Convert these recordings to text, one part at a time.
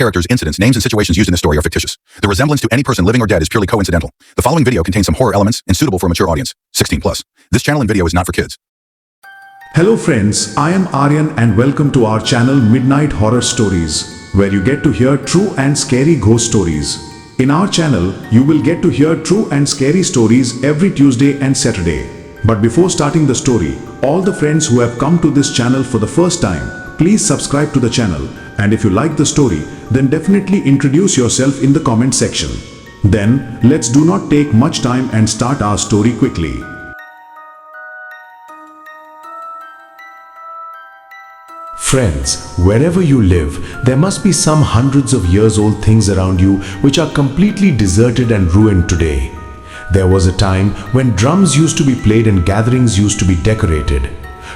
characters, incidents, names, and situations used in this story are fictitious. The resemblance to any person living or dead is purely coincidental. The following video contains some horror elements and suitable for a mature audience, 16 plus. This channel and video is not for kids. Hello friends, I am Aryan and welcome to our channel Midnight Horror Stories, where you get to hear true and scary ghost stories. In our channel, you will get to hear true and scary stories every Tuesday and Saturday. But before starting the story, all the friends who have come to this channel for the first time, please subscribe to the channel, and if you like the story, then definitely introduce yourself in the comment section. Then, let's do not take much time and start our story quickly. Friends, wherever you live, there must be some hundreds of years old things around you which are completely deserted and ruined today. There was a time when drums used to be played and gatherings used to be decorated.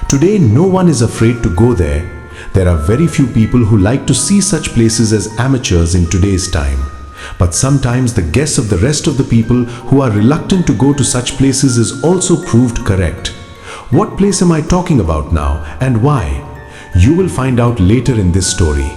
Today, no one is afraid to go there. There are very few people who like to see such places as amateurs in today's time. But sometimes the guess of the rest of the people who are reluctant to go to such places is also proved correct. What place am I talking about now and why? You will find out later in this story.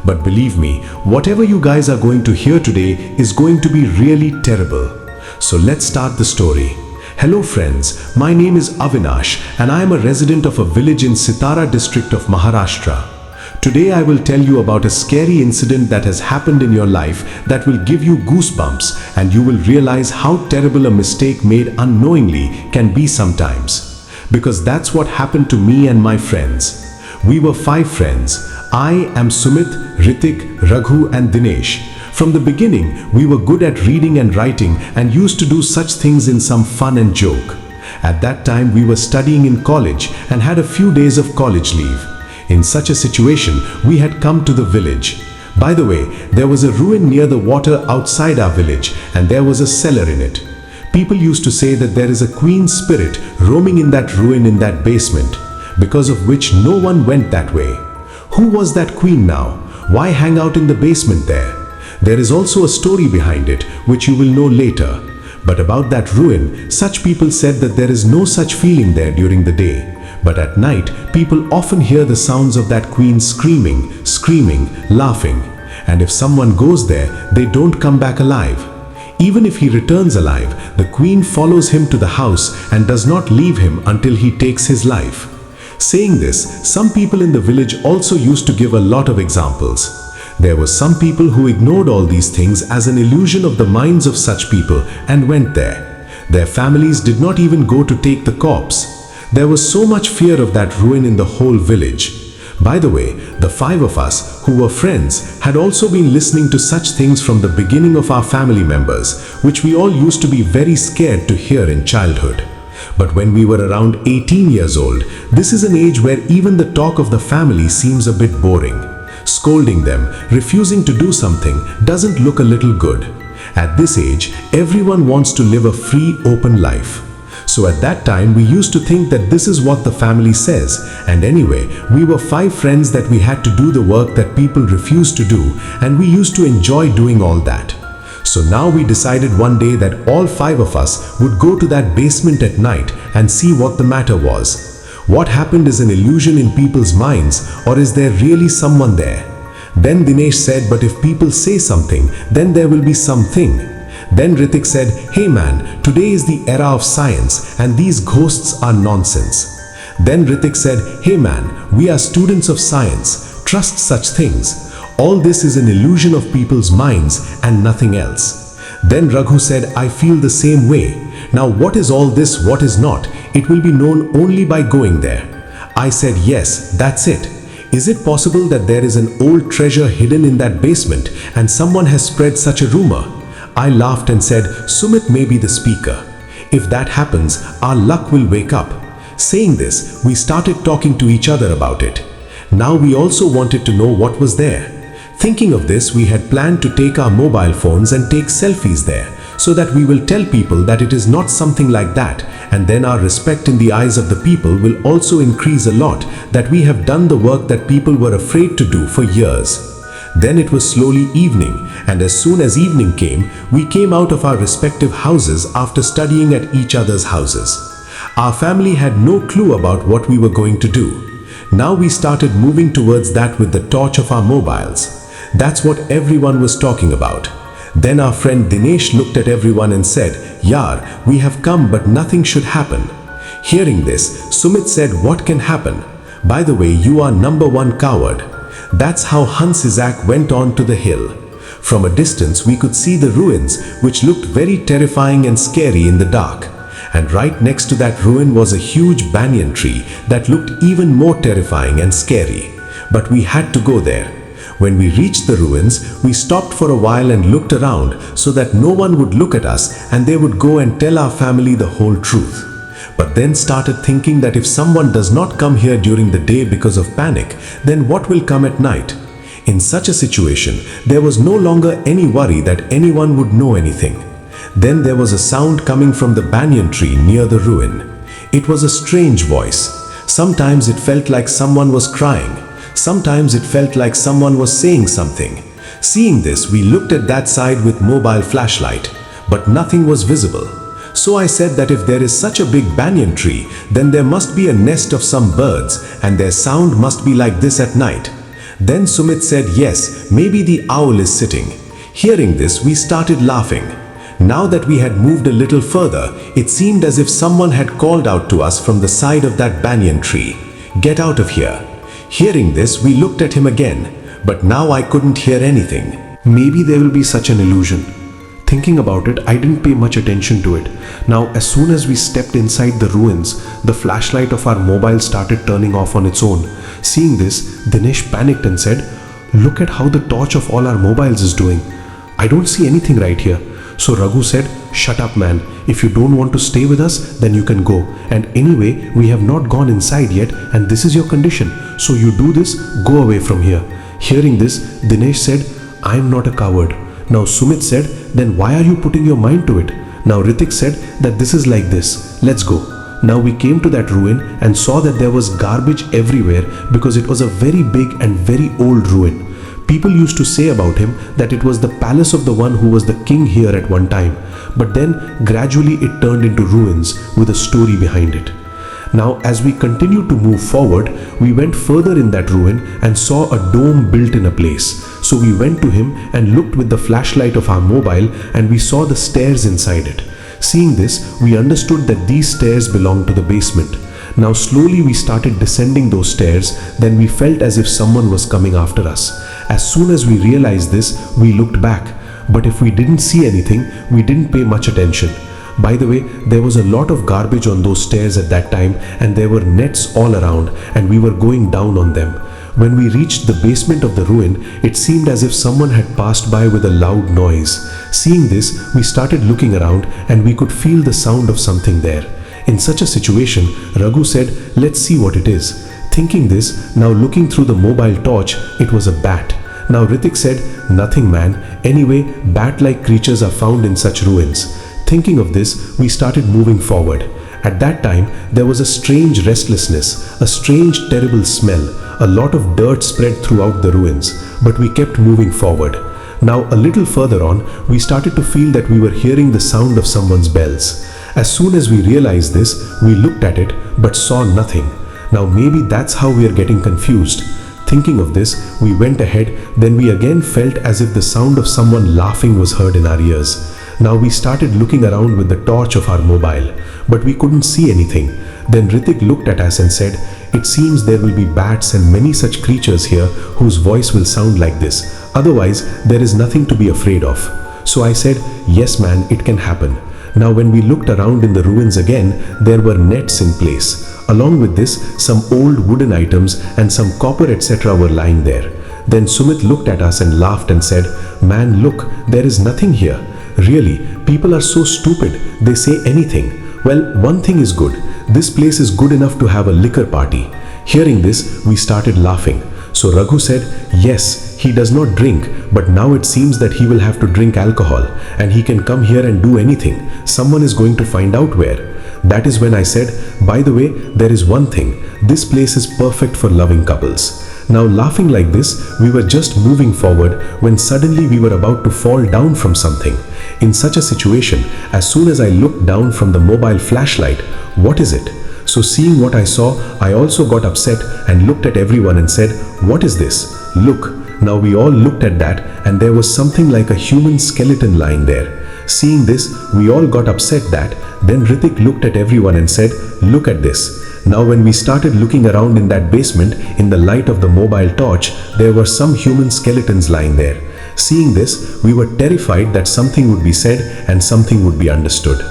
But believe me, whatever you guys are going to hear today is going to be really terrible. So let's start the story. Hello friends, my name is Avinash and I am a resident of a village in Sitara district of Maharashtra. Today I will tell you about a scary incident that has happened in your life that will give you goosebumps, and you will realize how terrible a mistake made unknowingly can be sometimes. Because that's what happened to me and my friends. We were 5 friends. I am Sumit, Ritik, Raghu and Dinesh. From the beginning, we were good at reading and writing and used to do such things in some fun and joke. At that time, we were studying in college and had a few days of college leave. In such a situation, we had come to the village. By the way, there was a ruin near the water outside our village and there was a cellar in it. People used to say that there is a queen spirit roaming in that ruin in that basement, because of which no one went that way. Who was that queen now? Why hang out in the basement there? There is also a story behind it, which you will know later. But about that ruin, such people said that there is no such feeling there during the day. But at night, people often hear the sounds of that queen screaming, laughing. And if someone goes there, they don't come back alive. Even if he returns alive, the queen follows him to the house and does not leave him until he takes his life. Saying this, some people in the village also used to give a lot of examples. There were some people who ignored all these things as an illusion of the minds of such people and went there. Their families did not even go to take the corpse. There was so much fear of that ruin in the whole village. By the way, the 5 of us, who were friends, had also been listening to such things from the beginning of our family members, which we all used to be very scared to hear in childhood. But when we were around 18 years old, this is an age where even the talk of the family seems a bit boring. Scolding them, refusing to do something, doesn't look a little good. At this age, everyone wants to live a free, open life. So at that time, we used to think that this is what the family says. And anyway, we were 5 friends that we had to do the work that people refused to do, and we used to enjoy doing all that. So now we decided one day that all 5 of us would go to that basement at night and see what the matter was. What happened is an illusion in people's minds, or is there really someone there? Then Dinesh said, but if people say something, then there will be something. Then Ritik said, hey man, today is the era of science and these ghosts are nonsense. Then Ritik said, hey man, we are students of science, trust such things. All this is an illusion of people's minds and nothing else. Then Raghu said, I feel the same way. Now what is all this, what is not? It will be known only by going there. I said, yes, that's it. Is it possible that there is an old treasure hidden in that basement and someone has spread such a rumor? I laughed and said, Sumit may be the speaker. If that happens, our luck will wake up. Saying this, we started talking to each other about it. Now we also wanted to know what was there. Thinking of this, we had planned to take our mobile phones and take selfies there, so that we will tell people that it is not something like that, and then our respect in the eyes of the people will also increase a lot, that we have done the work that people were afraid to do for years. Then it was slowly evening, and as soon as evening came, we came out of our respective houses after studying at each other's houses. Our family had no clue about what we were going to do. Now we started moving towards that with the torch of our mobiles. That's what everyone was talking about. Then our friend Dinesh looked at everyone and said, "Yaar, we have come but nothing should happen." Hearing this, Sumit said, "What can happen? By the way, you are number one coward." That's how Hastags went on to the hill. From a distance, we could see the ruins, which looked very terrifying and scary in the dark. And right next to that ruin was a huge banyan tree that looked even more terrifying and scary. But we had to go there. When we reached the ruins, we stopped for a while and looked around so that no one would look at us and they would go and tell our family the whole truth. But then started thinking that if someone does not come here during the day because of panic, then what will come at night? In such a situation, there was no longer any worry that anyone would know anything. Then there was a sound coming from the banyan tree near the ruin. It was a strange voice. Sometimes it felt like someone was crying. Sometimes it felt like someone was saying something. Seeing this, we looked at that side with mobile flashlight, but nothing was visible. So I said that if there is such a big banyan tree, then there must be a nest of some birds and their sound must be like this at night. Then Sumit said, "Yes, maybe the owl is sitting." Hearing this, we started laughing. Now that we had moved a little further, it seemed as if someone had called out to us from the side of that banyan tree, "Get out of here." Hearing this, we looked at him again, but now I couldn't hear anything. Maybe there will be such an illusion. Thinking about it, I didn't pay much attention to it. Now, as soon as we stepped inside the ruins, the flashlight of our mobile started turning off on its own. Seeing this, Dinesh panicked and said, "Look at how the torch of all our mobiles is doing. I don't see anything right here." So Raghu said, "Shut up, man. If you don't want to stay with us, then you can go. And anyway, we have not gone inside yet and this is your condition. So you do this, go away from here." Hearing this, Dinesh said, "I am not a coward." Now Sumit said, "Then why are you putting your mind to it?" Now Ritik said that this is like this. Let's go. Now we came to that ruin and saw that there was garbage everywhere because it was a very big and very old ruin. People used to say about him that it was the palace of the one who was the king here at one time. But then gradually it turned into ruins with a story behind it. Now as we continued to move forward, we went further in that ruin and saw a dome built in a place. So we went to him and looked with the flashlight of our mobile and we saw the stairs inside it. Seeing this, we understood that these stairs belonged to the basement. Now slowly we started descending those stairs, then we felt as if someone was coming after us. As soon as we realized this, we looked back. But if we didn't see anything, we didn't pay much attention. By the way, there was a lot of garbage on those stairs at that time and there were nets all around and we were going down on them. When we reached the basement of the ruin, it seemed as if someone had passed by with a loud noise. Seeing this, we started looking around and we could feel the sound of something there. In such a situation, Raghu said, "Let's see what it is." Thinking this, now looking through the mobile torch, it was a bat. Now Ritik said, "Nothing, man. Anyway, bat-like creatures are found in such ruins." Thinking of this, we started moving forward. At that time, there was a strange restlessness, a strange terrible smell, a lot of dirt spread throughout the ruins, but we kept moving forward. Now a little further on, we started to feel that we were hearing the sound of someone's bells. As soon as we realized this, we looked at it but saw nothing. Now maybe that's how we are getting confused. Thinking of this, we went ahead, then we again felt as if the sound of someone laughing was heard in our ears. Now we started looking around with the torch of our mobile, but we couldn't see anything. Then Ritik looked at us and said, "It seems there will be bats and many such creatures here whose voice will sound like this. Otherwise, there is nothing to be afraid of." So I said, "Yes man, it can happen." Now when we looked around in the ruins again, there were nets in place. Along with this, some old wooden items and some copper etc. were lying there. Then Sumit looked at us and laughed and said, "Man, look, there is nothing here. Really, people are so stupid, they say anything. Well, one thing is good. This place is good enough to have a liquor party." Hearing this, we started laughing. So Raghu said, "Yes, he does not drink, but now it seems that he will have to drink alcohol and he can come here and do anything. Someone is going to find out where." That is when I said, "By the way, there is one thing. This place is perfect for loving couples." Now laughing like this, we were just moving forward when suddenly we were about to fall down from something. In such a situation, as soon as I looked down from the mobile flashlight, what is it? So seeing what I saw, I also got upset and looked at everyone and said, "What is this?" "Look." Now we all looked at that, and there was something like a human skeleton lying there. Seeing this, we all got upset that. Then Ritik looked at everyone and said, "Look at this." Now when we started looking around in that basement, in the light of the mobile torch, there were some human skeletons lying there. Seeing this, we were terrified that something would be said and something would be understood.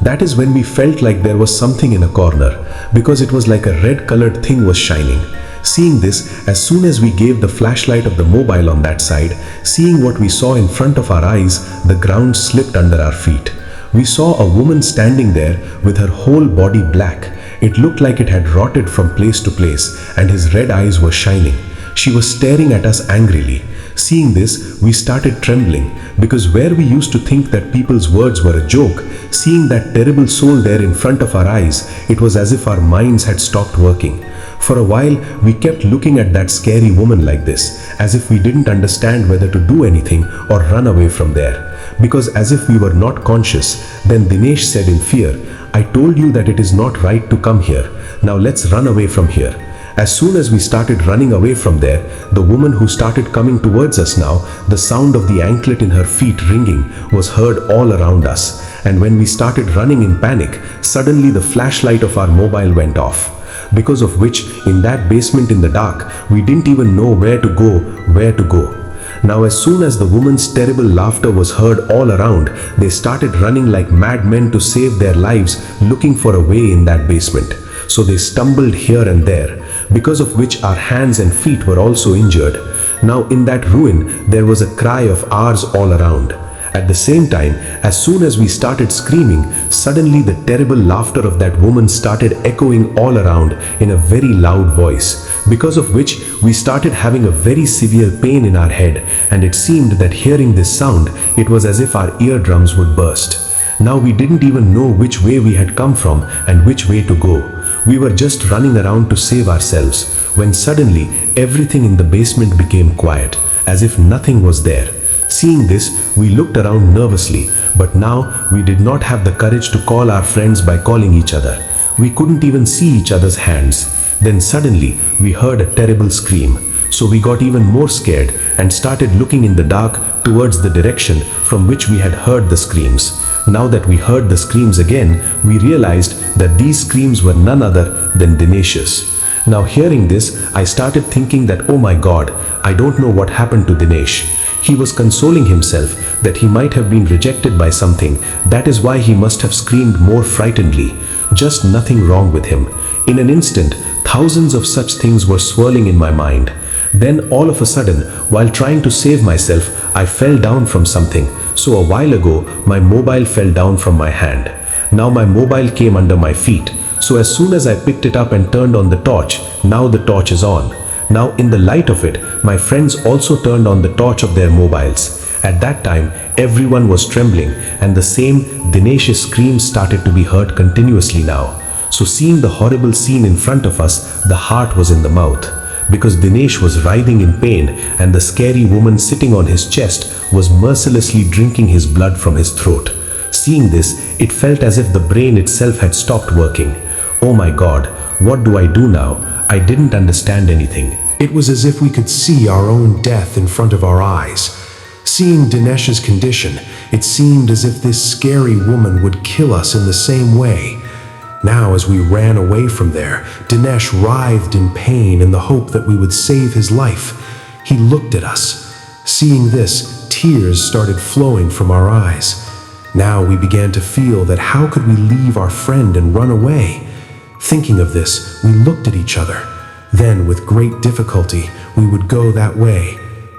That is when we felt like there was something in a corner, because it was like a red-colored thing was shining. Seeing this, as soon as we gave the flashlight of the mobile on that side, seeing what we saw in front of our eyes, the ground slipped under our feet. We saw a woman standing there with her whole body black. It looked like it had rotted from place to place, and his red eyes were shining. She was staring at us angrily. Seeing this, we started trembling, because where we used to think that people's words were a joke, seeing that terrible soul there in front of our eyes, it was as if our minds had stopped working. For a while, we kept looking at that scary woman like this, as if we didn't understand whether to do anything or run away from there. Because as if we were not conscious, then Dinesh said in fear, "I told you that it is not right to come here. Now let's run away from here." As soon as we started running away from there, the woman who started coming towards us now, the sound of the anklet in her feet ringing was heard all around us. And when we started running in panic, suddenly the flashlight of our mobile went off. Because of which, in that basement in the dark, we didn't even know where to go. Now as soon as the woman's terrible laughter was heard all around, they started running like madmen to save their lives, looking for a way in that basement. So they stumbled here and there, because of which our hands and feet were also injured. Now in that ruin, there was a cry of ours all around. At the same time, as soon as we started screaming, suddenly the terrible laughter of that woman started echoing all around in a very loud voice, because of which we started having a very severe pain in our head, and it seemed that hearing this sound, it was as if our eardrums would burst. Now we didn't even know which way we had come from and which way to go. We were just running around to save ourselves, when suddenly everything in the basement became quiet, as if nothing was there. Seeing this, we looked around nervously, but now we did not have the courage to call our friends by calling each other. We couldn't even see each other's hands. Then suddenly, we heard a terrible scream. So we got even more scared and started looking in the dark towards the direction from which we had heard the screams. Now that we heard the screams again, we realized that these screams were none other than Dinesh's. Now hearing this, I started thinking that, oh my God, I don't know what happened to Dinesh. He was consoling himself that he might have been rejected by something. That is why he must have screamed more frightenedly. Just nothing wrong with him. In an instant, thousands of such things were swirling in my mind. Then all of a sudden, while trying to save myself, I fell down from something. So a while ago, my mobile fell down from my hand. Now my mobile came under my feet. So as soon as I picked it up and turned on the torch, now the torch is on. Now in the light of it, my friends also turned on the torch of their mobiles. At that time, everyone was trembling, and the same Dinesh's screams started to be heard continuously now. So seeing the horrible scene in front of us, the heart was in the mouth. Because Dinesh was writhing in pain, and the scary woman sitting on his chest was mercilessly drinking his blood from his throat. Seeing this, it felt as if the brain itself had stopped working. Oh my God, what do I do now? I didn't understand anything. It was as if we could see our own death in front of our eyes. Seeing Dinesh's condition, it seemed as if this scary woman would kill us in the same way. Now as we ran away from there, Dinesh writhed in pain in the hope that we would save his life. He looked at us. Seeing this, tears started flowing from our eyes. Now we began to feel that how could we leave our friend and run away? Thinking of this, we looked at each other. Then, with great difficulty, we would go that way.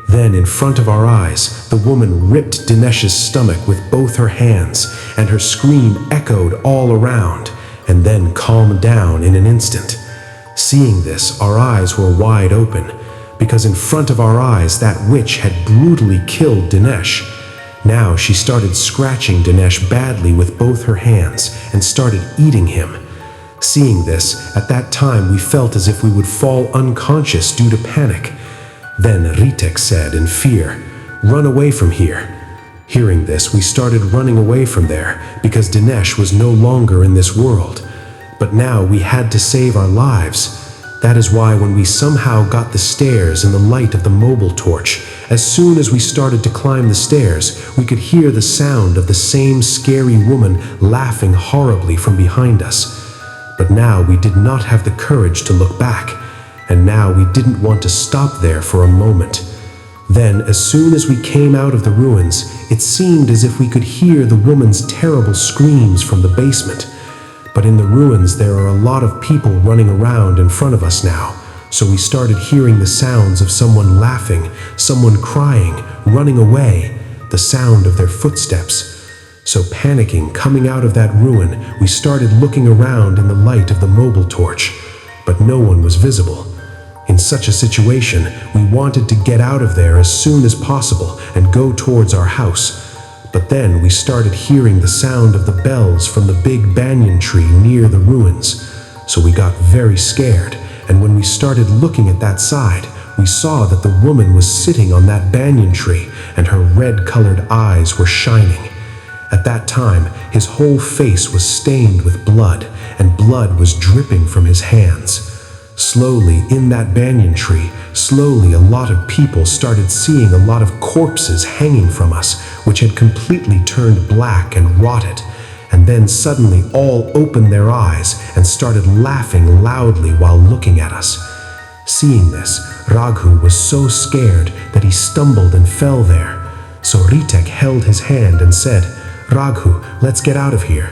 Then, in front of our eyes, the woman ripped Dinesh's stomach with both her hands, and her scream echoed all around, and then calmed down in an instant. Seeing this, our eyes were wide open, because in front of our eyes that witch had brutally killed Dinesh. Now she started scratching Dinesh badly with both her hands, and started eating him. Seeing this, at that time we felt as if we would fall unconscious due to panic. Then Ritek said in fear, "Run away from here." Hearing this, we started running away from there, because Dinesh was no longer in this world. But now we had to save our lives. That is why when we somehow got the stairs in the light of the mobile torch, as soon as we started to climb the stairs, we could hear the sound of the same scary woman laughing horribly from behind us. But now we did not have the courage to look back, and now we didn't want to stop there for a moment. Then, as soon as we came out of the ruins, it seemed as if we could hear the woman's terrible screams from the basement. But in the ruins there are a lot of people running around in front of us now, so we started hearing the sounds of someone laughing, someone crying, running away, the sound of their footsteps. So panicking, coming out of that ruin, we started looking around in the light of the mobile torch, but no one was visible. In such a situation, we wanted to get out of there as soon as possible and go towards our house. But then we started hearing the sound of the bells from the big banyan tree near the ruins. So we got very scared, and when we started looking at that side, we saw that the woman was sitting on that banyan tree and her red-colored eyes were shining. At that time, his whole face was stained with blood, and blood was dripping from his hands. Slowly, in that banyan tree, slowly a lot of people started seeing a lot of corpses hanging from us, which had completely turned black and rotted. And then suddenly all opened their eyes and started laughing loudly while looking at us. Seeing this, Raghu was so scared that he stumbled and fell there. So Ritek held his hand and said, "Raghu, let's get out of here."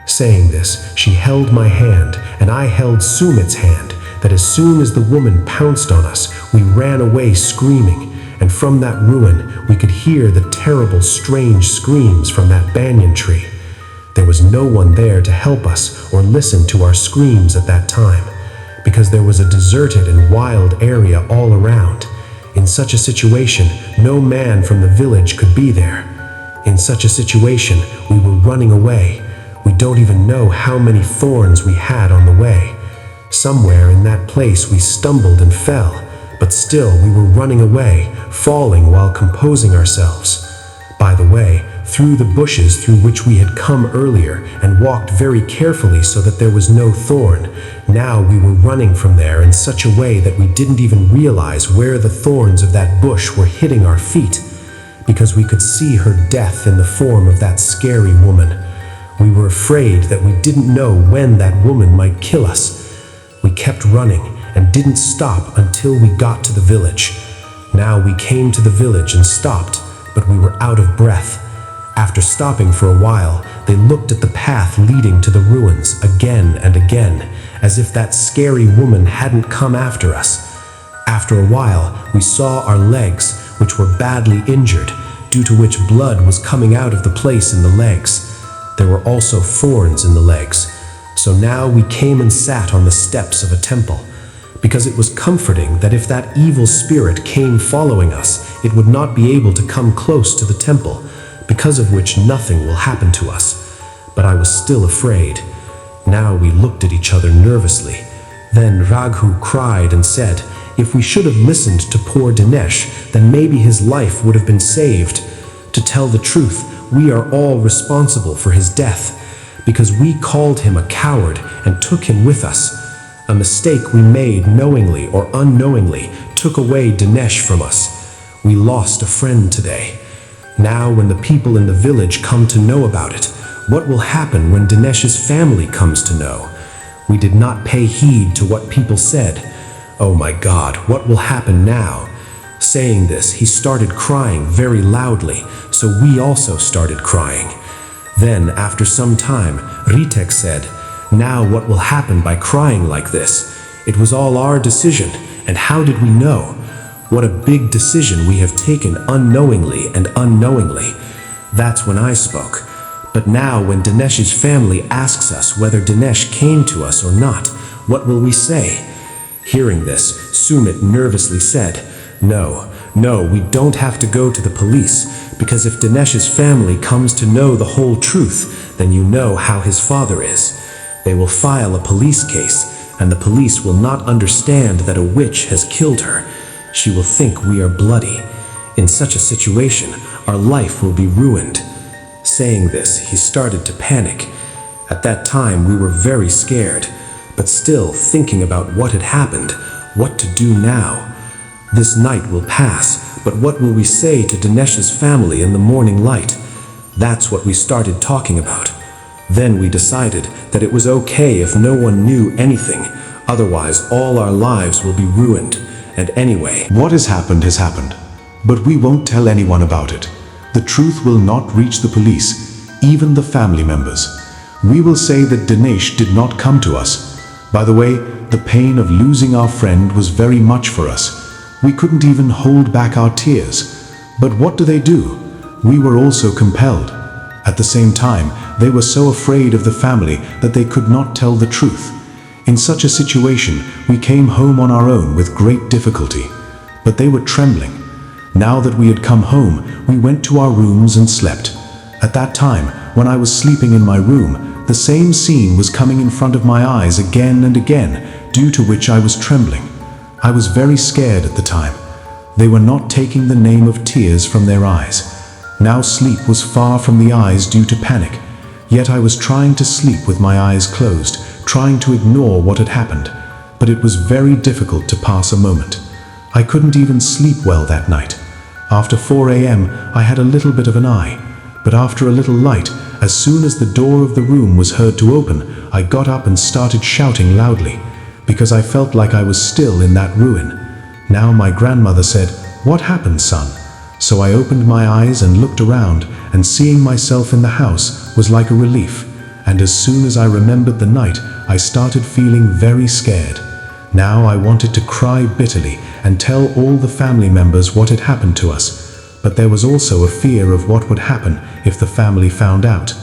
Saying this, she held my hand and I held Sumit's hand, that as soon as the woman pounced on us, we ran away screaming, and from that ruin we could hear the terrible strange screams from that banyan tree. There was no one there to help us or listen to our screams at that time, because there was a deserted and wild area all around. In such a situation, no man from the village could be there. In such a situation, we were running away. We don't even know how many thorns we had on the way. Somewhere in that place we stumbled and fell, but still we were running away, falling while composing ourselves. By the way, through the bushes through which we had come earlier and walked very carefully so that there was no thorn, now we were running from there in such a way that we didn't even realize where the thorns of that bush were hitting our feet, because we could see her death in the form of that scary woman. We were afraid that we didn't know when that woman might kill us. We kept running and didn't stop until we got to the village. Now we came to the village and stopped, but we were out of breath. After stopping for a while, they looked at the path leading to the ruins again and again, as if that scary woman hadn't come after us. After a while, we saw our legs, which were badly injured, due to which blood was coming out of the place in the legs. There were also thorns in the legs. So now we came and sat on the steps of a temple, because it was comforting that if that evil spirit came following us, it would not be able to come close to the temple, because of which nothing will happen to us. But I was still afraid. Now we looked at each other nervously. Then Raghu cried and said, if we should have listened to poor Dinesh, then maybe his life would have been saved. To tell the truth, we are all responsible for his death, because we called him a coward and took him with us. A mistake we made knowingly or unknowingly took away Dinesh from us. We lost a friend today. Now when the people in the village come to know about it, what will happen when Dinesh's family comes to know? We did not pay heed to what people said. Oh my God, what will happen now? Saying this, he started crying very loudly, so we also started crying. Then, after some time, Ritek said, now what will happen by crying like this? It was all our decision, and how did we know? What a big decision we have taken unknowingly and unknowingly. That's when I spoke. But now when Dinesh's family asks us whether Dinesh came to us or not, what will we say? Hearing this, Sumit nervously said, No, we don't have to go to the police, because if Dinesh's family comes to know the whole truth, then you know how his father is. They will file a police case, and the police will not understand that a witch has killed her. She will think we are bloody. In such a situation, our life will be ruined. Saying this, he started to panic. At that time, we were very scared. but still thinking about what had happened, what to do now. This night will pass, but what will we say to Dinesh's family in the morning light? That's what we started talking about. Then we decided that it was okay if no one knew anything, otherwise all our lives will be ruined. And anyway, What has happened, but we won't tell anyone about it. The truth will not reach the police, even the family members. We will say that Dinesh did not come to us. By the way, the pain of losing our friend was very much for us. We couldn't even hold back our tears. But what do? We were also compelled. At the same time, they were so afraid of the family that they could not tell the truth. In such a situation, we came home on our own with great difficulty. But they were trembling. Now that we had come home, we went to our rooms and slept. At that time, when I was sleeping in my room, the same scene was coming in front of my eyes again and again, due to which I was trembling. I was very scared at the time. They were not taking the name of tears from their eyes. Now sleep was far from the eyes due to panic. Yet I was trying to sleep with my eyes closed, trying to ignore what had happened. But it was very difficult to pass a moment. I couldn't even sleep well that night. After 4 a.m., I had a little bit of an eye. But after a little light, as soon as the door of the room was heard to open, I got up and started shouting loudly, because I felt like I was still in that ruin. Now my grandmother said, "What happened, son?" So I opened my eyes and looked around, and seeing myself in the house was like a relief. And as soon as I remembered the night, I started feeling very scared. Now I wanted to cry bitterly and tell all the family members what had happened to us. But there was also a fear of what would happen if the family found out.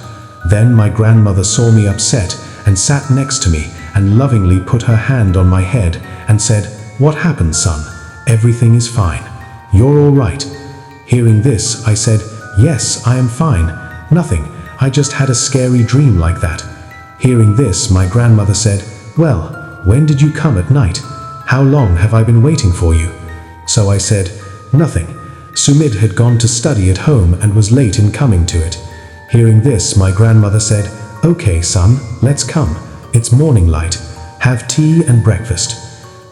Then my grandmother saw me upset and sat next to me and lovingly put her hand on my head and said, "What happened, son? Everything is fine. You're all right." Hearing this, I said, "Yes, I am fine. Nothing. I just had a scary dream like that." Hearing this, my grandmother said, "Well, when did you come at night? How long have I been waiting for you?" So I said, "Nothing. Sumit had gone to study at home and was late in coming to it." Hearing this, my grandmother said, "Okay, son, let's come. It's morning light. Have tea and breakfast."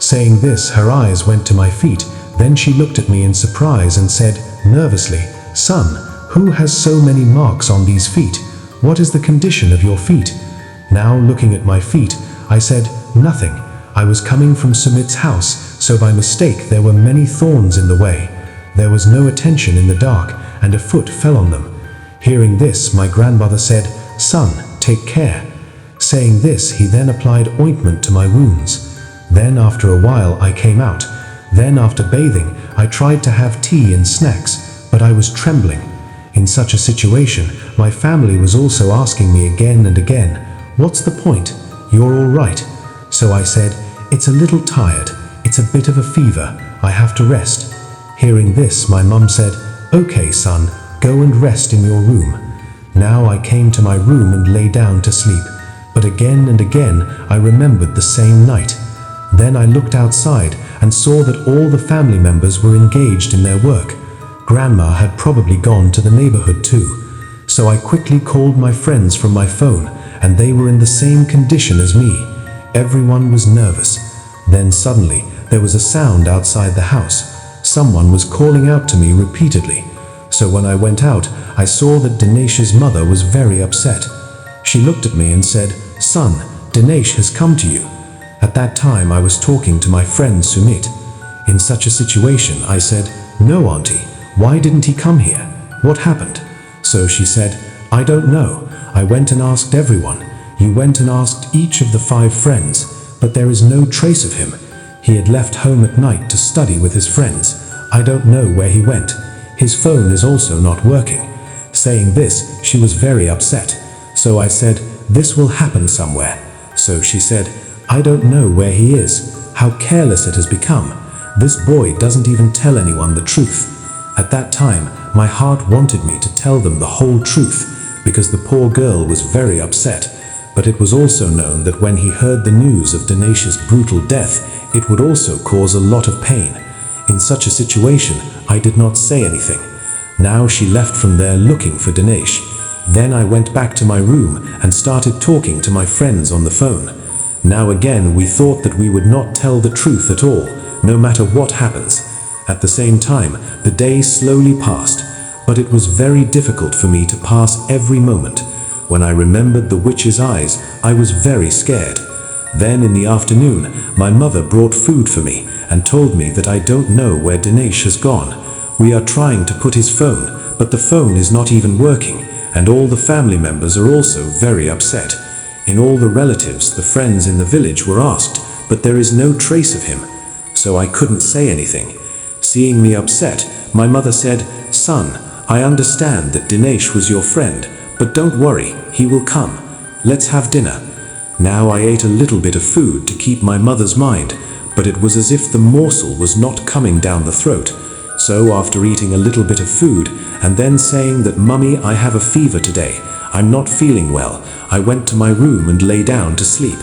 Saying this, her eyes went to my feet. Then she looked at me in surprise and said, nervously, "Son, who has so many marks on these feet? What is the condition of your feet?" Now looking at my feet, I said, "Nothing. I was coming from Sumit's house, so by mistake there were many thorns in the way. There was no attention in the dark, and a foot fell on them." Hearing this, my grandmother said, "Son, take care." Saying this, he then applied ointment to my wounds. Then after a while I came out. Then after bathing, I tried to have tea and snacks, but I was trembling. In such a situation, my family was also asking me again and again, "What's the point? You're all right." So I said, "It's a little tired. It's a bit of a fever. I have to rest." Hearing this, my mum said, "Okay, son, go and rest in your room." Now I came to my room and lay down to sleep. But again and again, I remembered the same night. Then I looked outside and saw that all the family members were engaged in their work. Grandma had probably gone to the neighborhood too. So I quickly called my friends from my phone, and they were in the same condition as me. Everyone was nervous. Then suddenly, there was a sound outside the house. Someone was calling out to me repeatedly. So when I went out, I saw that Dinesh's mother was very upset. She looked at me and said, "Son, Dinesh has come to you." At that time, I was talking to my friend Sumit. In such a situation, I said, "No, auntie, why didn't he come here? What happened?" So she said, "I don't know. I went and asked everyone. You went and asked each of the 5 friends, but there is no trace of him. He had left home at night to study with his friends. I don't know where he went. His phone is also not working." Saying this, she was very upset. So I said, "This will happen somewhere." So she said, "I don't know where he is. How careless it has become. This boy doesn't even tell anyone the truth." At that time, my heart wanted me to tell them the whole truth, because the poor girl was very upset. But it was also known that when he heard the news of Dinesh's brutal death, it would also cause a lot of pain. In such a situation, I did not say anything. Now she left from there looking for Dinesh. Then I went back to my room and started talking to my friends on the phone. Now again, we thought that we would not tell the truth at all, no matter what happens. At the same time, the day slowly passed, but it was very difficult for me to pass every moment. When I remembered the witch's eyes, I was very scared. Then in the afternoon, my mother brought food for me and told me that I don't know where Dinesh has gone. We are trying to put his phone, but the phone is not even working, and all the family members are also very upset. In all the relatives, the friends in the village were asked, but there is no trace of him, so I couldn't say anything. Seeing me upset, my mother said, "Son, I understand that Dinesh was your friend, but don't worry, he will come. Let's have dinner." Now I ate a little bit of food to keep my mother's mind, but it was as if the morsel was not coming down the throat. So after eating a little bit of food and then saying that, "Mummy, I have a fever today, I'm not feeling well," I went to my room and lay down to sleep.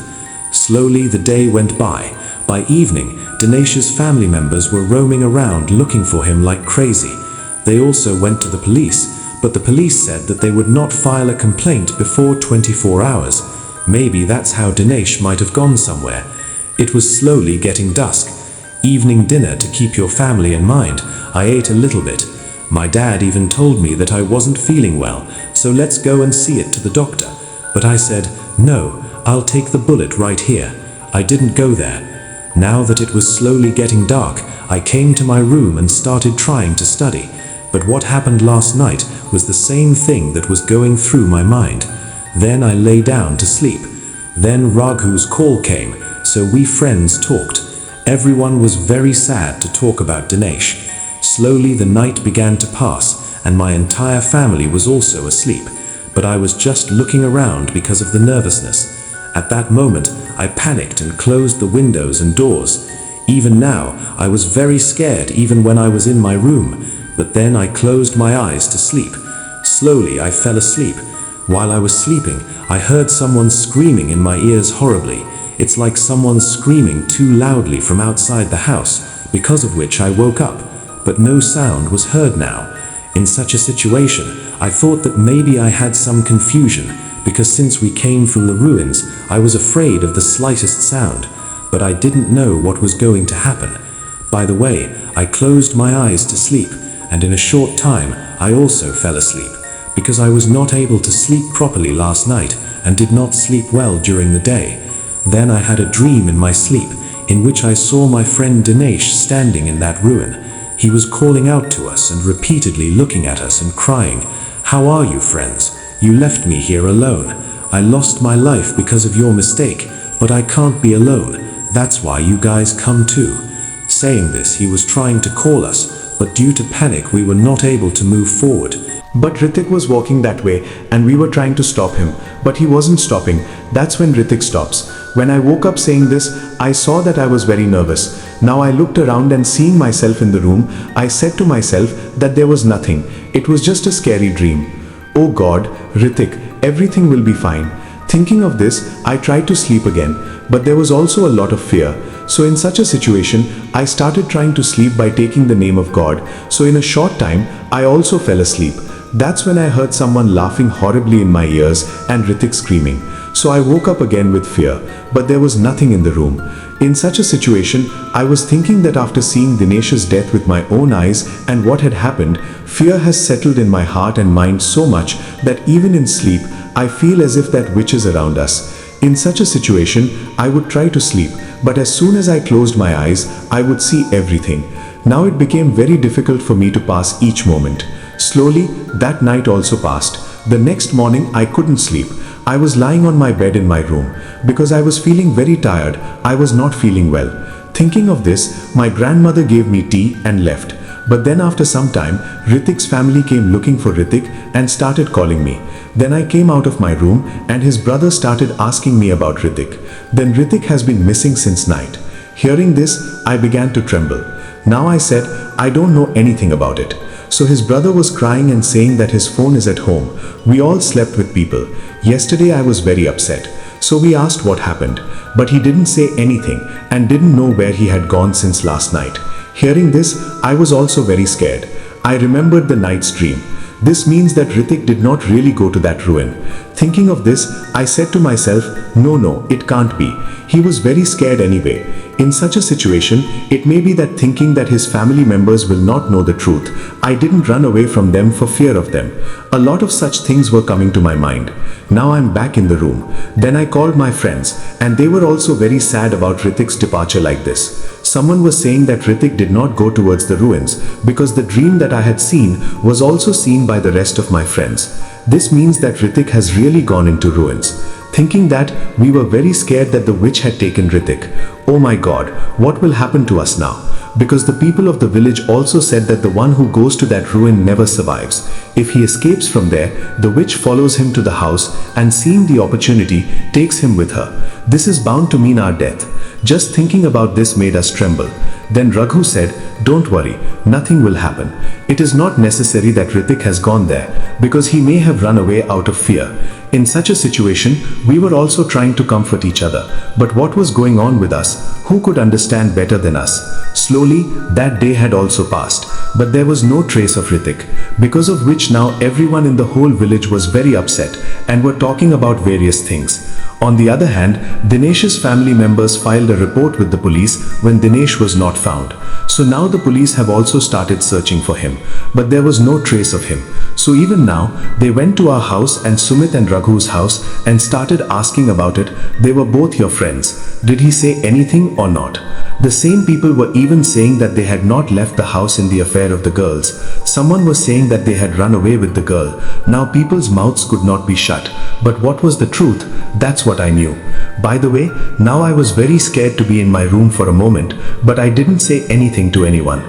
Slowly the day went by. By evening, Dinesh's family members were roaming around looking for him like crazy. They also went to the police, but the police said that they would not file a complaint before 24 hours. Maybe that's how Dinesh might have gone somewhere. It was slowly getting dusk. Evening dinner to keep your family in mind. I ate a little bit. My dad even told me that I wasn't feeling well, so let's go and see it to the doctor. But I said, "No, I'll take the bullet right here." I didn't go there. Now that it was slowly getting dark, I came to my room and started trying to study. But what happened last night was the same thing that was going through my mind. Then I lay down to sleep. Then Raghu's call came, so we friends talked. Everyone was very sad to talk about Dinesh. Slowly the night began to pass, and my entire family was also asleep. But I was just looking around because of the nervousness. At that moment, I panicked and closed the windows and doors. Even now, I was very scared even when I was in my room. But then I closed my eyes to sleep. Slowly I fell asleep. While I was sleeping, I heard someone screaming in my ears horribly. It's like someone screaming too loudly from outside the house, because of which I woke up. But no sound was heard now. In such a situation, I thought that maybe I had some confusion, because since we came from the ruins, I was afraid of the slightest sound, but I didn't know what was going to happen. By the way, I closed my eyes to sleep, and in a short time, I also fell asleep, because I was not able to sleep properly last night and did not sleep well during the day. Then I had a dream in my sleep, in which I saw my friend Dinesh standing in that ruin. He was calling out to us and repeatedly looking at us and crying, "How are you, friends? You left me here alone. I lost my life because of your mistake, but I can't be alone. That's why you guys come too." Saying this, he was trying to call us, but due to panic, we were not able to move forward. But Ritik was walking that way and we were trying to stop him, but he wasn't stopping. That's when Ritik stops. When I woke up saying this, I saw that I was very nervous. Now I looked around and seeing myself in the room, I said to myself that there was nothing. It was just a scary dream. Oh God, Ritik, everything will be fine. Thinking of this, I tried to sleep again, but there was also a lot of fear. So in such a situation, I started trying to sleep by taking the name of God. So in a short time, I also fell asleep. That's when I heard someone laughing horribly in my ears and Ritik screaming. So I woke up again with fear, but there was nothing in the room. In such a situation, I was thinking that after seeing Dinesh's death with my own eyes and what had happened, fear has settled in my heart and mind so much that even in sleep, I feel as if that witch is around us. In such a situation, I would try to sleep, but as soon as I closed my eyes, I would see everything. Now it became very difficult for me to pass each moment. Slowly, that night also passed. The next morning, I couldn't sleep. I was lying on my bed in my room. Because I was feeling very tired, I was not feeling well. Thinking of this, my grandmother gave me tea and left. But then after some time, Ritik's family came looking for Ritik and started calling me. Then I came out of my room and his brother started asking me about Ritik. Then Ritik has been missing since night. Hearing this, I began to tremble. Now I said, I don't know anything about it. So his brother was crying and saying that his phone is at home. We all slept with people. Yesterday I was very upset. So we asked what happened. But he didn't say anything and didn't know where he had gone since last night. Hearing this, I was also very scared. I remembered the night's dream. This means that Ritik did not really go to that ruin. Thinking of this, I said to myself, no, it can't be. He was very scared anyway. In such a situation, it may be that thinking that his family members will not know the truth, I didn't run away from them for fear of them. A lot of such things were coming to my mind. Now I'm back in the room. Then I called my friends, and they were also very sad about Ritik's departure like this. Someone was saying that Ritik did not go towards the ruins because the dream that I had seen was also seen by the rest of my friends. This means that Ritik has really gone into ruins. Thinking that, we were very scared that the witch had taken Ritik. Oh my God, what will happen to us now? Because the people of the village also said that the one who goes to that ruin never survives. If he escapes from there, the witch follows him to the house and seeing the opportunity, takes him with her. This is bound to mean our death. Just thinking about this made us tremble. Then Raghu said, don't worry, nothing will happen. It is not necessary that Ritik has gone there, because he may have run away out of fear. In such a situation, we were also trying to comfort each other. But what was going on with us? Who could understand better than us? Slowly, that day had also passed. But there was no trace of Ritik, because of which now everyone in the whole village was very upset and were talking about various things. On the other hand, Dinesh's family members filed a report with the police when Dinesh was not found. So now the police have also started searching for him, but there was no trace of him. So even now, they went to our house and Sumit and Raghu's house and started asking about it. They were both your friends. Did he say anything or not? The same people were even saying that they had not left the house in the affair of the girls. Someone was saying that they had run away with the girl. Now people's mouths could not be shut. But what was the truth? That's what I knew. By the way, now I was very scared to be in my room for a moment, but I didn't say anything to anyone.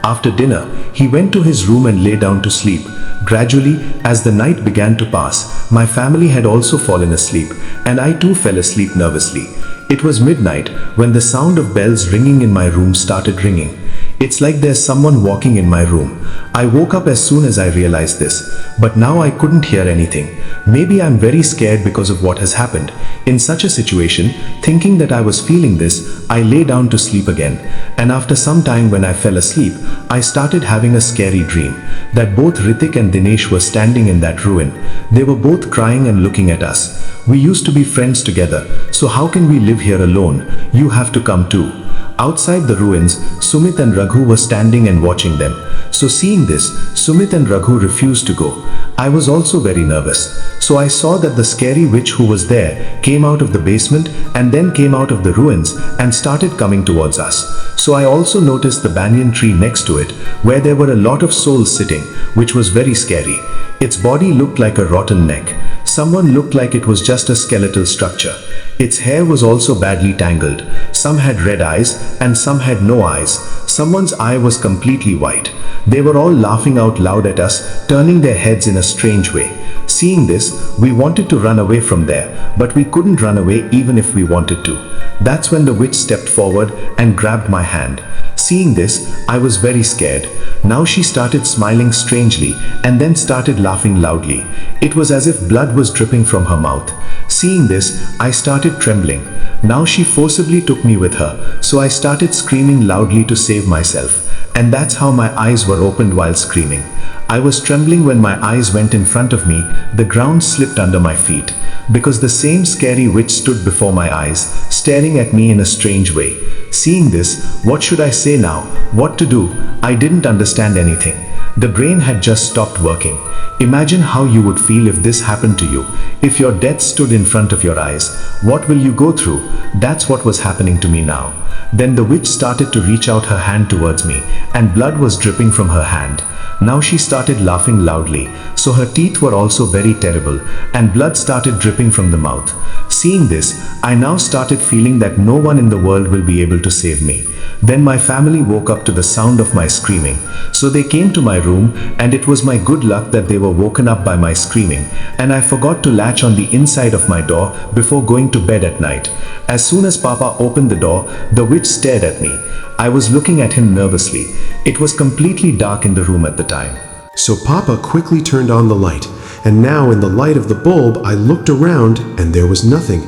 After dinner, he went to his room and lay down to sleep. Gradually, as the night began to pass, my family had also fallen asleep, and I too fell asleep nervously. It was midnight when the sound of bells ringing in my room started ringing. It's like there's someone walking in my room. I woke up as soon as I realized this, but now I couldn't hear anything. Maybe I'm very scared because of what has happened. In such a situation, thinking that I was feeling this, I lay down to sleep again. And after some time when I fell asleep, I started having a scary dream that both Ritik and Dinesh were standing in that ruin. They were both crying and looking at us. We used to be friends together, so how can we live here alone? You have to come too. Outside the ruins, Sumit and Raghu were standing and watching them. So seeing this, Sumit and Raghu refused to go. I was also very nervous. So I saw that the scary witch who was there came out of the basement and then came out of the ruins and started coming towards us. So I also noticed the banyan tree next to it, where there were a lot of souls sitting, which was very scary. Its body looked like a rotten neck. Someone looked like it was just a skeletal structure. Its hair was also badly tangled. Some had red eyes and some had no eyes. Someone's eye was completely white. They were all laughing out loud at us, turning their heads in a strange way. Seeing this, we wanted to run away from there, but we couldn't run away even if we wanted to. That's when the witch stepped forward and grabbed my hand. Seeing this, I was very scared. Now she started smiling strangely and then started laughing loudly. It was as if blood was dripping from her mouth. Seeing this, I started trembling. Now she forcibly took me with her, so I started screaming loudly to save myself. And that's how my eyes were opened while screaming. I was trembling when my eyes went in front of me. The ground slipped under my feet, because the same scary witch stood before my eyes, staring at me in a strange way. Seeing this, what should I say now? What to do? I didn't understand anything. The brain had just stopped working. Imagine how you would feel if this happened to you. If your death stood in front of your eyes, what will you go through? That's what was happening to me now. Then the witch started to reach out her hand towards me, and blood was dripping from her hand. Now she started laughing loudly, so her teeth were also very terrible, and blood started dripping from the mouth. Seeing this, I now started feeling that no one in the world will be able to save me. Then my family woke up to the sound of my screaming. So they came to my room, and it was my good luck that they were woken up by my screaming, and I forgot to latch on the inside of my door before going to bed at night. As soon as Papa opened the door, the witch stared at me. I was looking at him nervously. It was completely dark in the room at the time. So Papa quickly turned on the light, and now in the light of the bulb I looked around and there was nothing.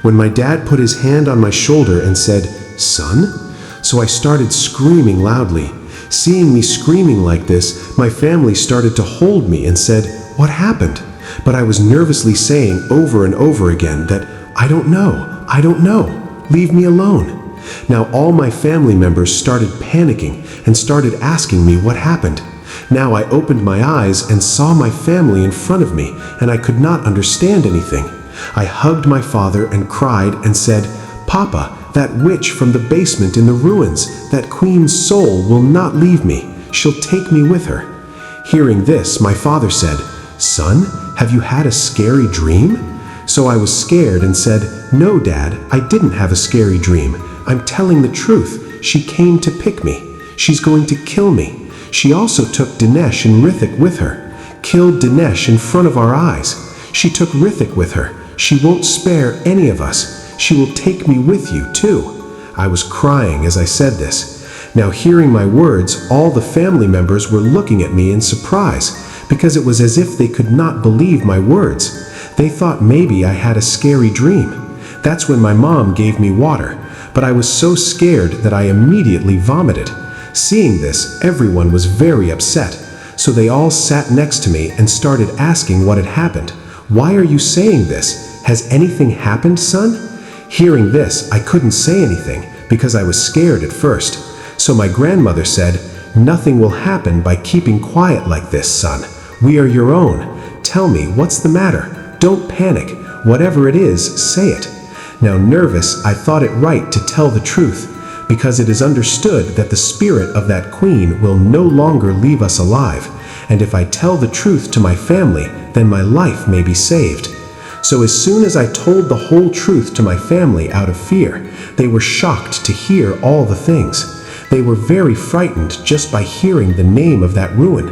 When my dad put his hand on my shoulder and said, "Son?" So I started screaming loudly. Seeing me screaming like this, my family started to hold me and said, "What happened?" But I was nervously saying over and over again that, "I don't know, leave me alone." Now all my family members started panicking and started asking me what happened. Now I opened my eyes and saw my family in front of me, and I could not understand anything. I hugged my father and cried and said, "Papa, that witch from the basement in the ruins, that queen's soul will not leave me. She'll take me with her." Hearing this, my father said, "Son, have you had a scary dream?" So I was scared and said, "No, Dad, I didn't have a scary dream. I'm telling the truth. She came to pick me. She's going to kill me. She also took Dinesh and Rithik with her. Killed Dinesh in front of our eyes. She took Rithik with her. She won't spare any of us. She will take me with you, too." I was crying as I said this. Now, hearing my words, all the family members were looking at me in surprise, because it was as if they could not believe my words. They thought maybe I had a scary dream. That's when my mom gave me water, but I was so scared that I immediately vomited. Seeing this, everyone was very upset, so they all sat next to me and started asking what had happened. "Why are you saying this? Has anything happened, son?" Hearing this, I couldn't say anything because I was scared at first. So my grandmother said, "Nothing will happen by keeping quiet like this, son. We are your own. Tell me, what's the matter? Don't panic. Whatever it is, say it." Now, nervous, I thought it right to tell the truth, because it is understood that the spirit of that queen will no longer leave us alive, and if I tell the truth to my family, then my life may be saved. So as soon as I told the whole truth to my family out of fear, they were shocked to hear all the things. They were very frightened just by hearing the name of that ruin.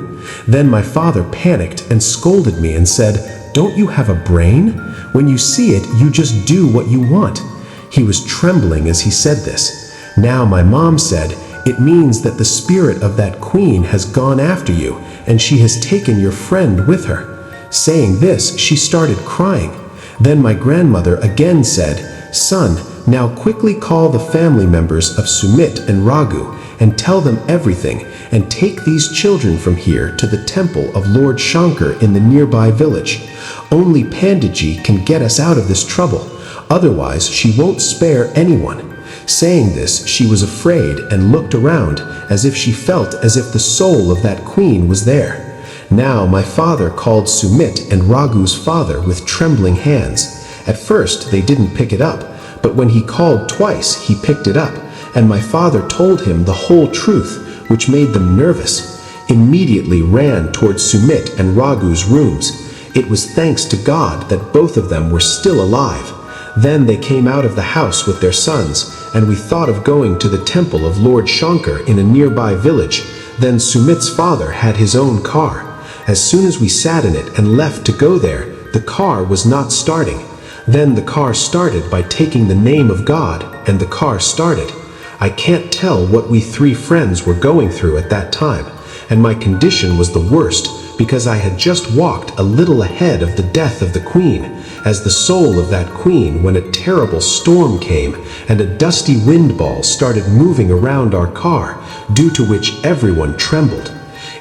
Then my father panicked and scolded me and said, "Don't you have a brain? When you see it, you just do what you want." He was trembling as he said this. Now my mom said, "It means that the spirit of that queen has gone after you, and she has taken your friend with her." Saying this, she started crying. Then my grandmother again said, "Son, now quickly call the family members of Sumit and Raghu and tell them everything, and take these children from here to the temple of Lord Shankar in the nearby village. Only Panditji can get us out of this trouble, otherwise she won't spare anyone." Saying this, she was afraid and looked around as if she felt as if the soul of that queen was there. Now my father called Sumit and Raghu's father with trembling hands. At first they didn't pick it up, but when he called twice, he picked it up, and my father told him the whole truth, which made them nervous. Immediately ran towards Sumit and Raghu's rooms. It was thanks to God that both of them were still alive. Then they came out of the house with their sons, and we thought of going to the temple of Lord Shankar in a nearby village. Then Sumit's father had his own car. As soon as we sat in it and left to go there, the car was not starting. Then the car started by taking the name of God, and the car started. I can't tell what we three friends were going through at that time, and my condition was the worst because I had just walked a little ahead of the death of the queen, as the soul of that queen, when a terrible storm came and a dusty wind ball started moving around our car, due to which everyone trembled.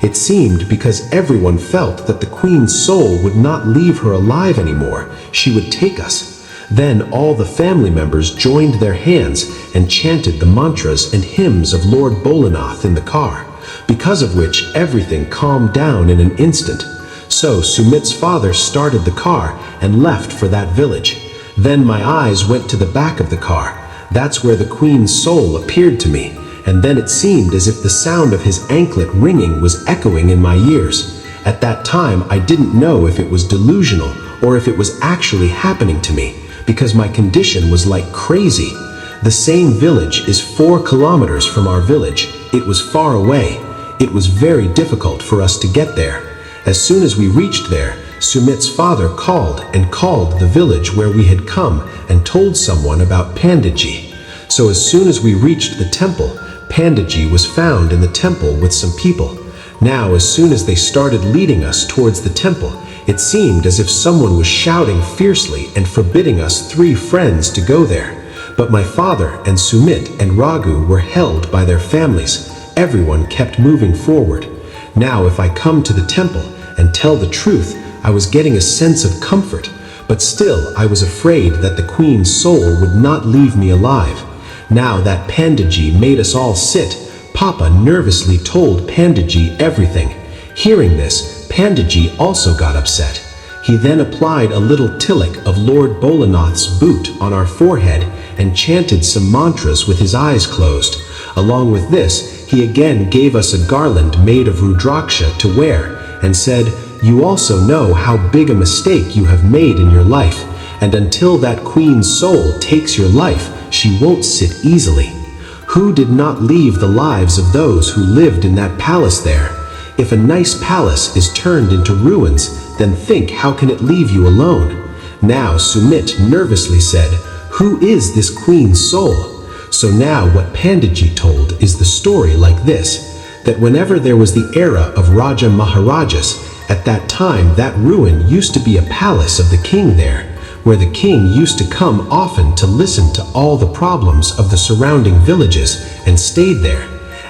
It seemed because everyone felt that the queen's soul would not leave her alive anymore, she would take us. Then all the family members joined their hands and chanted the mantras and hymns of Lord Bolanath in the car, because of which everything calmed down in an instant. So Sumit's father started the car and left for that village. Then my eyes went to the back of the car. That's where the queen's soul appeared to me, and then it seemed as if the sound of his anklet ringing was echoing in my ears. At that time, I didn't know if it was delusional or if it was actually happening to me, because my condition was like crazy. The same village is 4 kilometers from our village. It was far away. It was very difficult for us to get there. As soon as we reached there, Sumit's father called the village where we had come and told someone about Panditji. So as soon as we reached the temple, Panditji was found in the temple with some people. Now, as soon as they started leading us towards the temple, it seemed as if someone was shouting fiercely and forbidding us 3 friends to go there. But my father and Sumit and Raghu were held by their families. everyone kept moving forward. Now, if I come to the temple and tell the truth, I was getting a sense of comfort, but still I was afraid that the queen's soul would not leave me alive. Now that Pandaji made us all sit, Papa nervously told Pandaji everything. Hearing this, Pandaji also got upset. He then applied a little tilak of Lord Bolanath's boot on our forehead and chanted some mantras with his eyes closed. Along with this, he again gave us a garland made of Rudraksha to wear and said, "You also know how big a mistake you have made in your life, and until that queen's soul takes your life, she won't sit easily." Who did not leave the lives of those who lived in that palace there? If a nice palace is turned into ruins, then think how can it leave you alone? Now Sumit nervously said, "Who is this queen's soul?" So now what Pandaji told is the story like this, that whenever there was the era of Raja Maharajas, at that time that ruin used to be a palace of the king there, where the king used to come often to listen to all the problems of the surrounding villages and stayed there.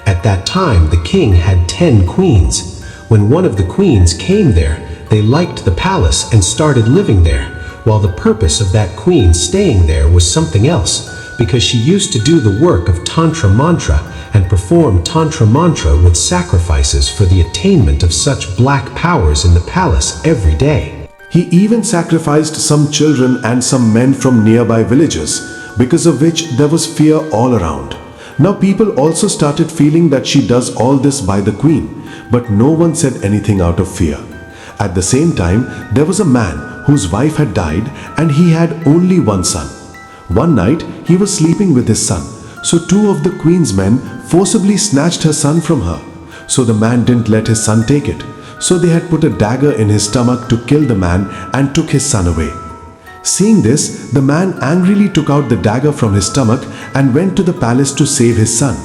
At that time the king had 10 queens. When one of the queens came there, they liked the palace and started living there, while the purpose of that queen staying there was something else, because she used to do the work of Tantra Mantra and perform Tantra Mantra with sacrifices for the attainment of such black powers in the palace every day. He even sacrificed some children and some men from nearby villages, because of which there was fear all around. Now people also started feeling that she does all this by the queen, but no one said anything out of fear. At the same time, there was a man whose wife had died and he had only one son. One night, he was sleeping with his son, so two of the queen's men forcibly snatched her son from her. So the man didn't let his son take it. So they had put a dagger in his stomach to kill the man and took his son away. Seeing this, the man angrily took out the dagger from his stomach and went to the palace to save his son.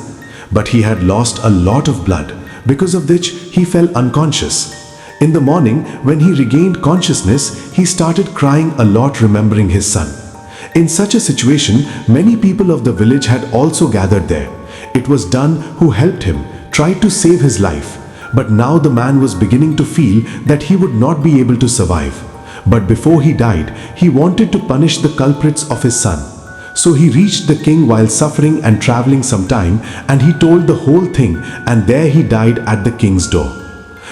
But he had lost a lot of blood, because of which he fell unconscious. In the morning, when he regained consciousness, he started crying a lot remembering his son. In such a situation, many people of the village had also gathered there. It was Dun who helped him, tried to save his life. But now the man was beginning to feel that he would not be able to survive. But before he died, he wanted to punish the culprits of his son. So he reached the king while suffering and traveling some time, and he told the whole thing, and there he died at the king's door.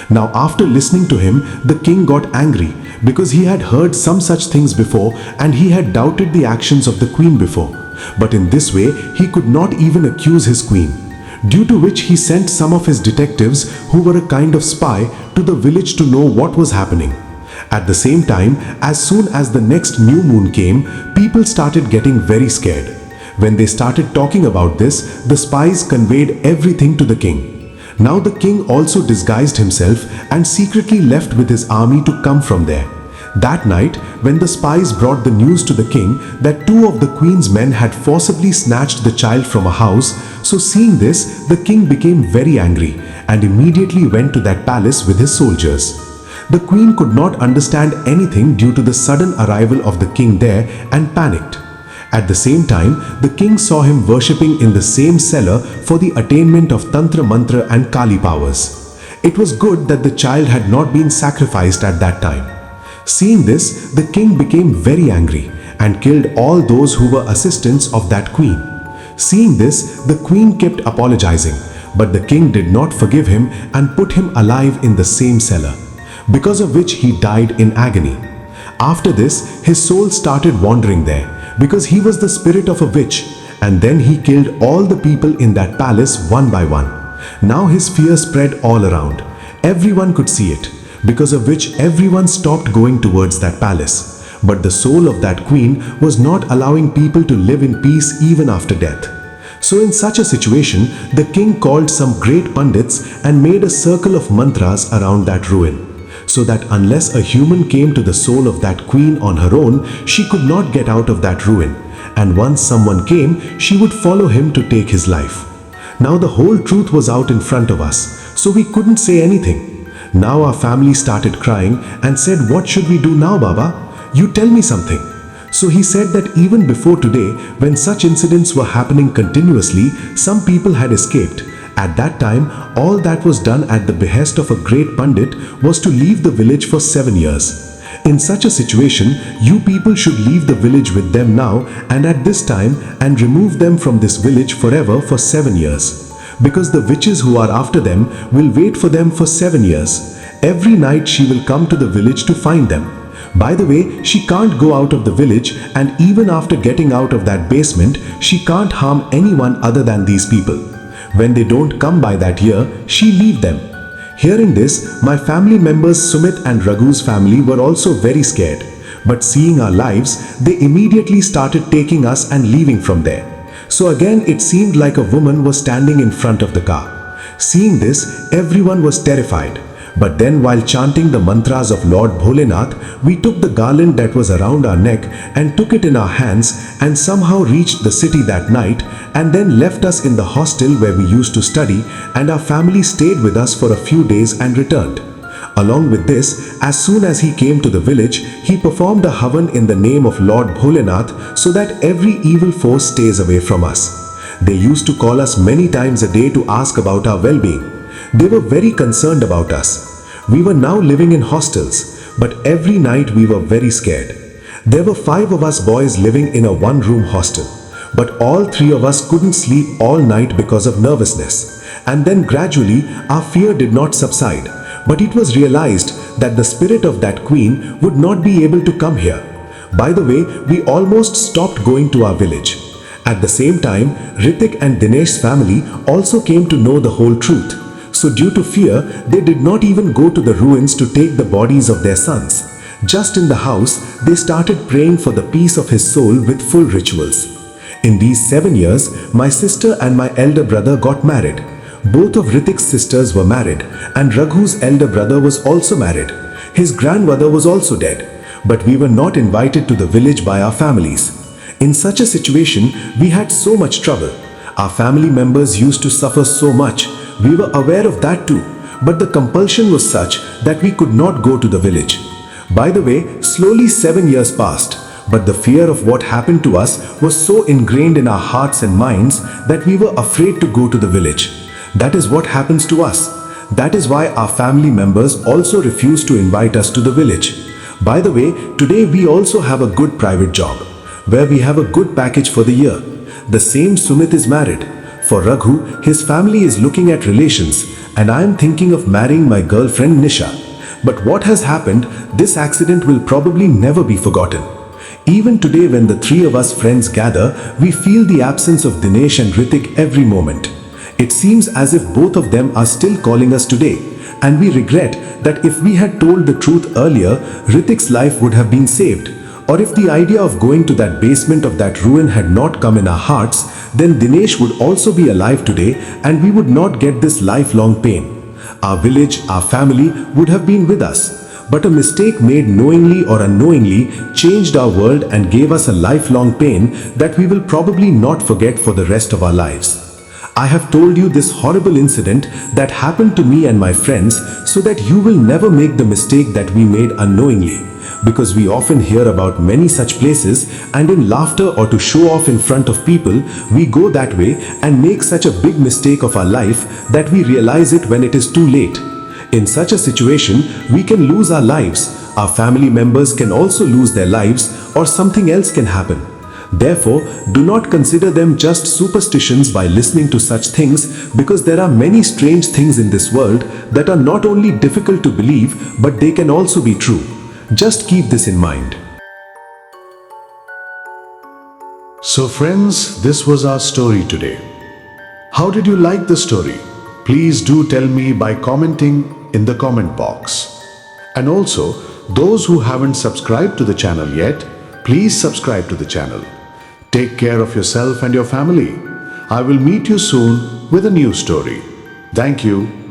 Now after listening to him, the king got angry because he had heard some such things before and he had doubted the actions of the queen before. But in this way, he could not even accuse his queen. Due to which he sent some of his detectives, who were a kind of spy, to the village to know what was happening. At the same time, as soon as the next new moon came, people started getting very scared. When they started talking about this, the spies conveyed everything to the king. Now the king also disguised himself and secretly left with his army to come from there. That night, when the spies brought the news to the king that two of the queen's men had forcibly snatched the child from a house, so seeing this, the king became very angry and immediately went to that palace with his soldiers. The queen could not understand anything due to the sudden arrival of the king there and panicked. At the same time, the king saw him worshipping in the same cellar for the attainment of Tantra Mantra and Kali powers. It was good that the child had not been sacrificed at that time. Seeing this, the king became very angry and killed all those who were assistants of that queen. Seeing this, the queen kept apologizing, but the king did not forgive him and put him alive in the same cellar, because of which he died in agony. After this, his soul started wandering there, because he was the spirit of a witch, and then he killed all the people in that palace one by one. Now his fear spread all around. Everyone could see it, because of which everyone stopped going towards that palace. But the soul of that queen was not allowing people to live in peace even after death. So in such a situation, the king called some great pandits and made a circle of mantras around that ruin, so that unless a human came to the soul of that queen on her own, she could not get out of that ruin, and once someone came, she would follow him to take his life. Now the whole truth was out in front of us, so we couldn't say anything. Now our family started crying and said, "What should we do now, Baba? You tell me something." So he said that even before today, when such incidents were happening continuously, some people had escaped, At that time, all that was done at the behest of a great Pandit was to leave the village for 7 years. In such a situation, you people should leave the village with them now and at this time and remove them from this village forever for 7 years. Because the witches who are after them will wait for them for 7 years. Every night she will come to the village to find them. By the way, she can't go out of the village, and even after getting out of that basement, she can't harm anyone other than these people. When they don't come by that year, she leave them. Hearing this, my family members Sumit and Raghu's family were also very scared. But seeing our lives, they immediately started taking us and leaving from there. So again, it seemed like a woman was standing in front of the car. Seeing this, everyone was terrified. But then while chanting the mantras of Lord Bholenath, we took the garland that was around our neck and took it in our hands and somehow reached the city that night and then left us in the hostel where we used to study, and our family stayed with us for a few days and returned. Along with this, as soon as he came to the village, he performed a havan in the name of Lord Bholenath so that every evil force stays away from us. They used to call us many times a day to ask about our well-being. They were very concerned about us. We were now living in hostels, but every night we were very scared. There were 5 of us boys living in a one-room hostel, but all 3 of us couldn't sleep all night because of nervousness. And then gradually our fear did not subside, but it was realized that the spirit of that queen would not be able to come here. By the way, we almost stopped going to our village. At the same time, Ritik and Dinesh's family also came to know the whole truth. So due to fear, they did not even go to the ruins to take the bodies of their sons. Just in the house, they started praying for the peace of his soul with full rituals. In these 7 years, my sister and my elder brother got married. Both of Ritik's sisters were married, and Raghu's elder brother was also married. His grandmother was also dead, but we were not invited to the village by our families. In such a situation, we had so much trouble. Our family members used to suffer so much. We were aware of that too, but the compulsion was such that we could not go to the village. By the way, slowly 7 years passed, but the fear of what happened to us was so ingrained in our hearts and minds that we were afraid to go to the village. That is what happens to us. That is why our family members also refuse to invite us to the village. By the way, today we also have a good private job, where we have a good package for the year. The same Sumit is married. For Raghu, his family is looking at relations, and I am thinking of marrying my girlfriend Nisha. But what has happened, this accident will probably never be forgotten. Even today when the 3 of us friends gather, we feel the absence of Dinesh and Ritik every moment. It seems as if both of them are still calling us today, and we regret that if we had told the truth earlier, Ritik's life would have been saved. Or if the idea of going to that basement of that ruin had not come in our hearts, then Dinesh would also be alive today and we would not get this lifelong pain. Our village, our family would have been with us. But a mistake made knowingly or unknowingly changed our world and gave us a lifelong pain that we will probably not forget for the rest of our lives. I have told you this horrible incident that happened to me and my friends so that you will never make the mistake that we made unknowingly. Because we often hear about many such places, and in laughter or to show off in front of people, we go that way and make such a big mistake of our life that we realize it when it is too late. In such a situation, we can lose our lives, our family members can also lose their lives, or something else can happen. Therefore, do not consider them just superstitions by listening to such things, because there are many strange things in this world that are not only difficult to believe, but they can also be true. Just keep this in mind. So friends, this was our story today. How did you like the story? Please do tell me by commenting in the comment box. And also, those who haven't subscribed to the channel yet, please subscribe to the channel. Take care of yourself and your family. I will meet you soon with a new story. Thank you.